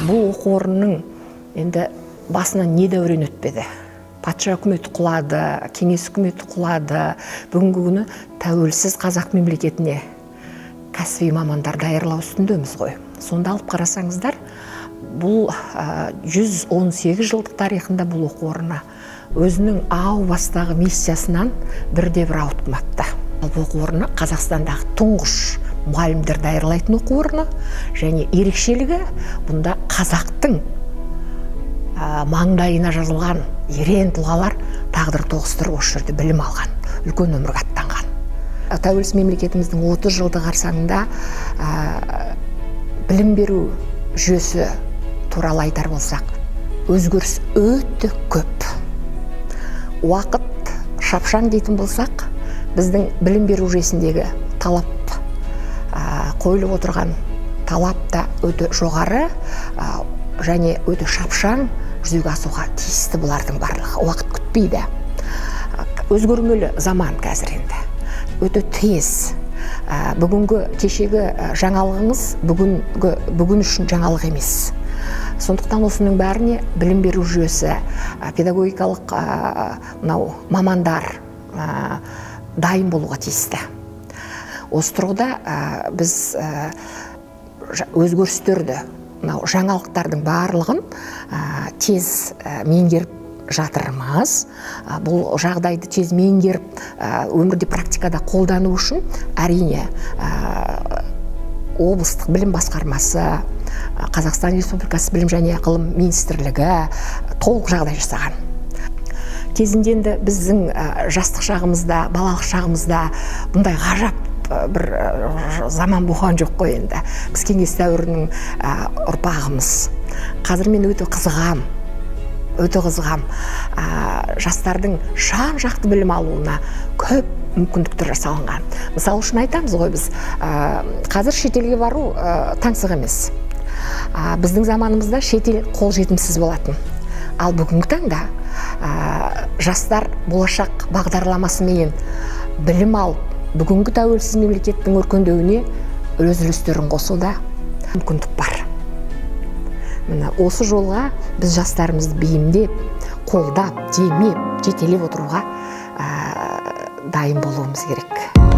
Бұл оқу орнының енді басынан не дәурен өтпеді. Патша үкіметі құлады, кеңес үкіметі құлады. Бүгінгі күні тәуелсіз қазақ мемлекетіне кәсіби мамандар даярлау үстіндеміз ғой. Сонда алып қарасаңыздар, бұл 118 жылдық тарихында бұл оқу орны өзінің ау бастағы миссиясынан бірде-бір ауытқымапты. Бұл оқу орны Қазақстандағы тұңғыш мұғалімдер даярлайтын оқу орны, және ерекшелігі бұнда қазақтың маңдайына жазылған ерен тұлғалар тағдыр тоғыстырып осы жерде білім алған, үлкен өмірге аттанған. Тәуелсіз мемлекетіміздің 30 жылдығы қарсаңында білім беру жүйесі туралы айтар болсақ, өзгеріс өте көп. Уақыт шапшаң дейтін болсақ, біздің білім беру жүйесіндегі талап, қойылып отырған талап та өте жоғары және өте шапшаң жүзеге асуға тиісті бұлардың барлығы. Уақыт күтпейді. Өзгермелі заман қазір енді. Өте тез. Бүгінгі кешегі жаңалығыңыз бүгін үшін жаңалық емес. Сондықтан осының бәріне білім беру жүйесі, педагогикалық мамандар дайын болуға тиісті. Осы тұрғыда біз өзгерістерді, жаңалықтардың барлығын тез меңгеріп жатырмыз. Бұл жағдайды тез меңгеріп өмірде практикада қолдану үшін әрине облыстық білім басқармасы, Қазақстан Республикасы білім және ғылым министрлігі толық жағдай жасаған. Кезінде енді біздің жастық шағымызда, балалық шағымызда бұндай ғажап бір заман болған жоқ қой енді. Біз кеңес дәуірінің ұрпағымыз. Қазір мен өте қызығам. Жастардың жан-жақты білім алуына көп мүмкіндіктер жасалынған. Мысалы үшін айтамыз ғой, біз қазір шетелге бару таңсық емес. Біздің заманымызда шетел қол жетімсіз болатын. Ал бүгінгі таңда жастар болашақ бағдарламасымен білім алып, бүгінгі тәуелсіз мемлекеттің өркендеуіне өз үлестерін қосуда мүмкіндік бар. Осы жолға біз жастарымызды бейімдеп, қолдап, демеп, жетелеп отыруға дайын болуымыз керек.